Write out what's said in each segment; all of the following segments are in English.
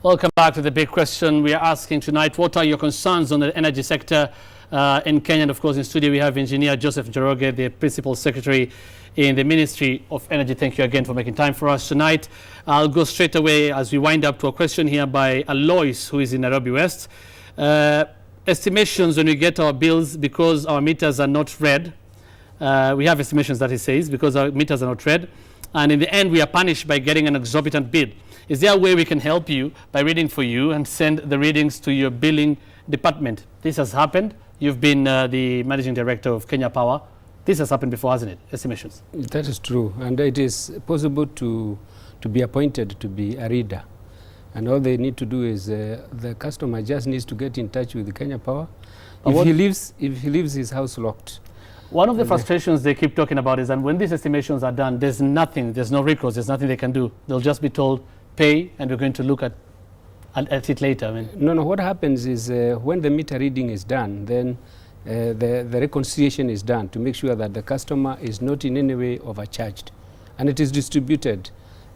Welcome back to the big question we are asking tonight. What are your concerns on the energy sector in Kenya? And of course, in studio we have Engineer Joseporoge, the Principal Secretary in the Ministry of Energy. Thank you again for making time for us tonight. I'll go straight away as we wind up to a question here by Alois, who is in Nairobi West. Estimations when we get our bills because our meters are not read. We have estimations that he says because our meters are not read. And in the end, we are punished by getting an exorbitant bid. Is there a way we can help you by reading for you and send the readings to your billing department? This has happened. You've been the managing director of Kenya Power. This has happened before, hasn't it? Estimations. That is true. And it is possible to be appointed to be a reader. And all they need to do is the customer just needs to get in touch with the Kenya Power. If he leaves his house locked. One of the frustrations they keep talking about is that when these estimations are done, there's nothing, there's no recourse, there's nothing they can do. They'll just be told, pay, and we're going to look at it later. I mean. No, what happens is when the meter reading is done, then the reconciliation is done to make sure that the customer is not in any way overcharged. And it is distributed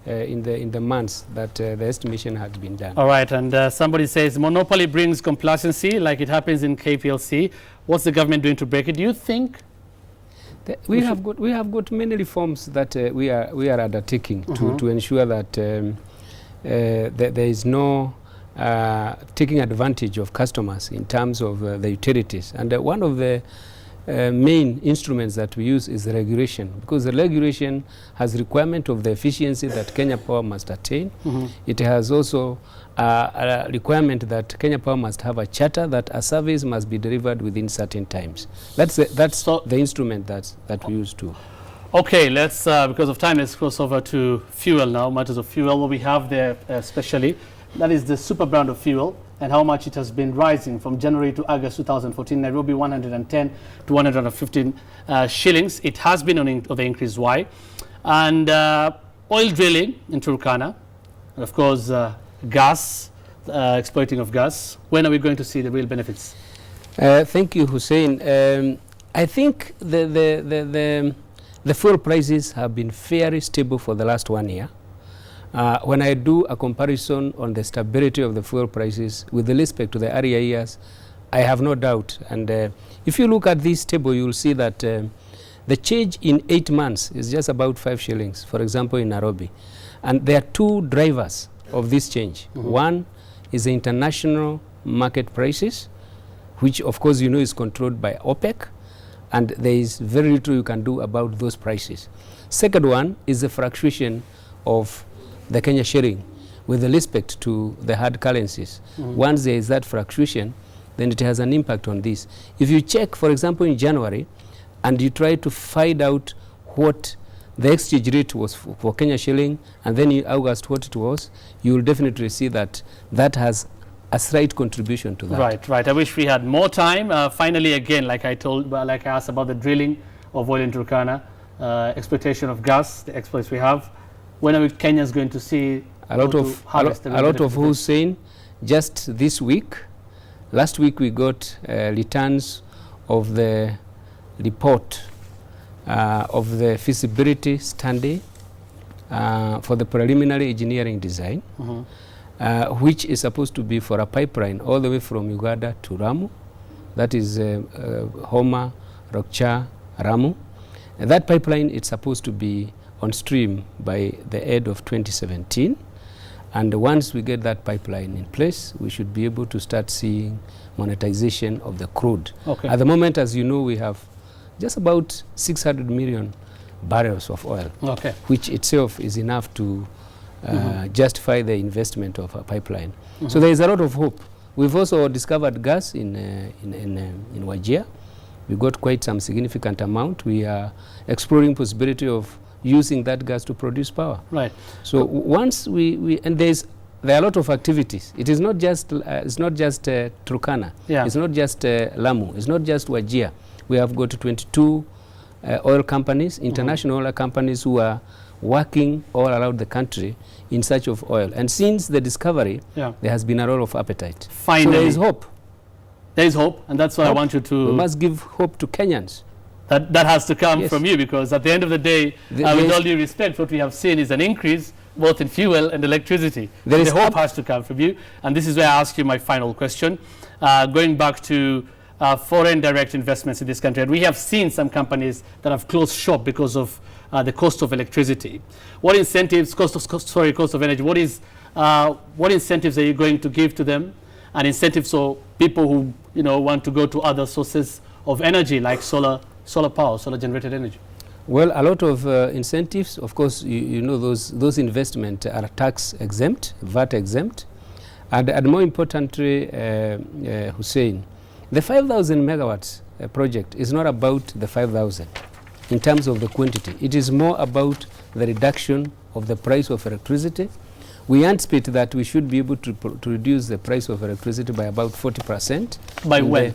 in the months that the estimation has been done. All right, and somebody says monopoly brings complacency like it happens in KPLC. What's the government doing to break it? Do you think? We have got many reforms that we are undertaking to ensure that there is no taking advantage of customers in terms of the utilities. And one of the main instruments that we use is the regulation, because the regulation has requirement of the efficiency that Kenya Power must attain. It has also a requirement that Kenya Power must have a charter that a service must be delivered within certain times. That's the instrument that we use too. Okay, let's because of time, let's cross over to fuel now. Matters of fuel, what we have there especially, that is the super brand of fuel and how much it has been rising from January to August 2014. Nairobi 110 to 115 shillings. It has been on the increase. Why? And oil drilling in Turkana, and of course gas, exploiting of gas. When are we going to see the real benefits? Thank you, Hussein. I think the fuel prices have been fairly stable for the last 1 year. When I do a comparison on the stability of the fuel prices with respect to the earlier years, I have no doubt. And if you look at this table, you will see that the change in 8 months is just about 5 shillings, for example, in Nairobi. And there are two drivers of this change. One is the international market prices, which of course you know is controlled by OPEC, and there is very little you can do about those prices. Second one is the fluctuation of the Kenya shilling with respect to the hard currencies. Once there is that fluctuation, then it has an impact on this. If you check, for example, in January, and you try to find out what the exchange rate was for Kenya shilling, and then in August what it was, you will definitely see that that has a slight contribution to that. Right. I wish we had more time. Finally, again, like I asked about the drilling of oil in Turkana, exploitation of gas, the exploits we have. When are Kenyans going to see a lot of Hussein? Just this week, last week we got returns of the report of the feasibility study for the preliminary engineering design, which is supposed to be for a pipeline all the way from Uganda to Ramu. That is Homa, Rokcha, Ramu. And that pipeline is supposed to be on stream by the end of 2017, and once we get that pipeline in place, we should be able to start seeing monetization of the crude. At the moment, as you know, we have just about 600 million barrels of oil, which itself is enough to justify the investment of a pipeline. So there is a lot of hope. We've also discovered gas in Wajir. We got quite some significant amount. We are exploring possibility of using that gas to produce power. Right. So once and there are a lot of activities. It is not just Turkana. It's not just Lamu. It's not just Wajir. We have got 22 oil companies, international oil companies, who are working all around the country in search of oil. And since the discovery, there has been a lot of appetite. Finally, so there is hope. There is hope, and that's why I want you to. We must give hope to Kenyans. That has to come from you, because at the end of the day, with all due respect, what we have seen is an increase both in fuel and electricity. There is the hope has to come from you. And this is where I ask you my final question. Going back to foreign direct investments in this country, and we have seen some companies that have closed shop because of the cost of electricity. What incentives, cost of energy, what incentives are you going to give to them? And incentives for people who want to go to other sources of energy like solar power, solar generated energy? Well, a lot of incentives. Of course, you know those investments are tax exempt, VAT exempt, and more importantly, Hussein, the 5,000 megawatts project is not about the 5,000 in terms of the quantity. It is more about the reduction of the price of electricity. We anticipate that we should be able to reduce the price of electricity by about 40%. By when?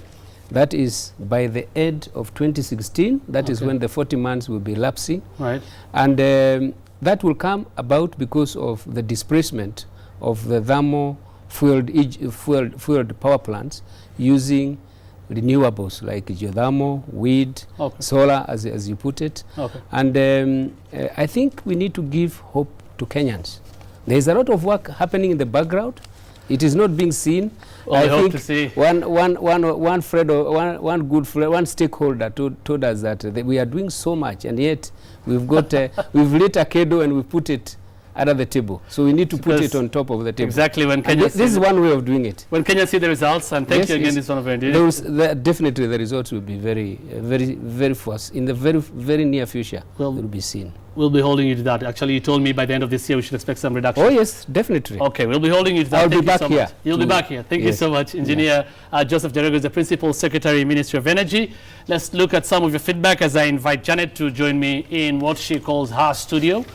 That is by the end of 2016. That is when the 40 months will be lapsing. Right. And that will come about because of the displacement of the thermal fueled power plants using renewables like geothermal, wind, solar, as you put it. And I think we need to give hope to Kenyans. There is a lot of work happening in the background. It is not being seen. Well, I hope think to see. one good friend, one stakeholder told us that we are doing so much, and yet we've got we've lit a candle and we put it under the table. So we need to put it on top of the table. Exactly. When Kenya this is one way of doing it. When Kenya see the results, and thank you again, this is one of our definitely the results will be very fast. In the very near future, will be seen. We'll be holding you to that. Actually, you told me by the end of this year we should expect some reduction. Oh yes, definitely. Okay, we'll be holding you to that. I'll be back here. You'll be back here. Thank you so much, Engineer Joseporoge is the Principal Secretary, Ministry of Energy. Let's look at some of your feedback as I invite Janet to join me in what she calls her studio.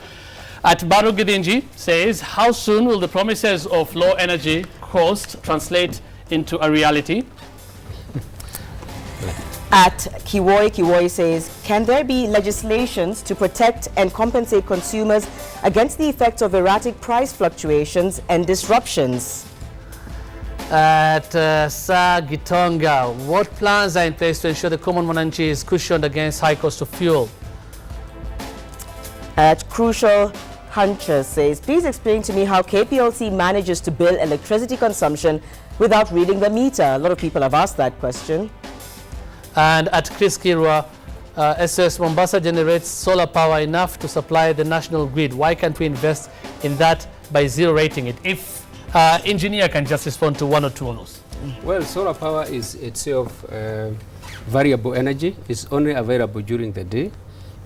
At Baru Gidinji says, how soon will the promises of low energy cost translate into a reality? At Kiwoi says, can there be legislations to protect and compensate consumers against the effects of erratic price fluctuations and disruptions? At Gitonga, what plans are in place to ensure the common Mwananchi is cushioned against high cost of fuel? At Crucial Hunter says, please explain to me how KPLC manages to bill electricity consumption without reading the meter. A lot of people have asked that question. And at Chris Kirwa, SS Mombasa generates solar power enough to supply the national grid. Why can't we invest in that by zero rating it? If engineer can just respond to one or two of those. Well, solar power is itself variable energy. It's only available during the day.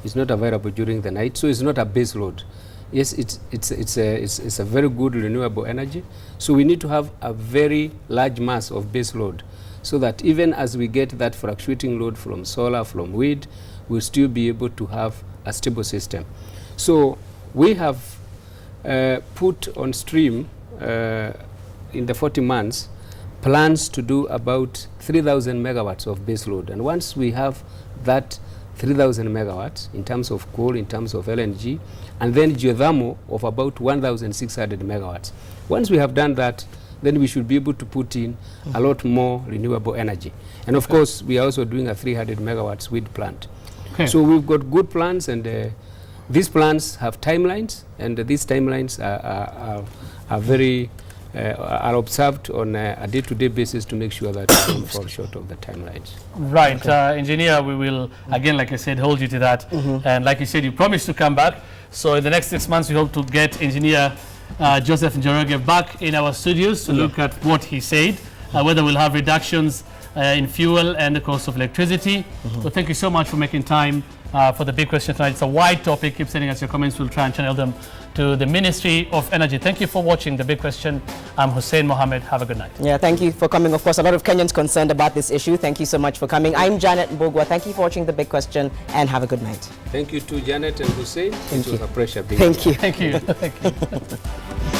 It's not available during the night, so it's not a base load. Yes, it's a very good renewable energy. So we need to have a very large mass of base load, so that even as we get that fluctuating load from solar, from wind, we'll still be able to have a stable system. So we have put on stream in the 40 months plans to do about 3,000 megawatts of base load. And once we have that 3,000 megawatts in terms of coal, in terms of LNG, and then geothermal of about 1,600 megawatts. Once we have done that, then we should be able to put in a lot more renewable energy. And of course, we are also doing a 300 megawatts wind plant. So we've got good plans, and these plans have timelines, and these timelines are very are observed on a day-to-day basis to make sure that we don't fall short of the timelines. Right. Engineer, we will, again, like I said, hold you to that. And like you said, you promised to come back. So in the next 6 months, we hope to get Engineer Joseporoge back in our studios to look at what he said, whether we'll have reductions in fuel and the cost of electricity. So thank you so much for making time for the big question tonight. It's a wide topic. Keep sending us your comments. We'll try and channel them to the Ministry of Energy. Thank you for watching The Big Question. I'm Hussein Mohammed. Have a good night. Yeah, thank you for coming. Of course, a lot of Kenyans concerned about this issue. Thank you so much for coming. I'm Janet Mbogwa. Thank you for watching The Big Question, and have a good night. Thank you to Janet and Hussein. It was a pleasure being Thank you. Thank you. Thank you.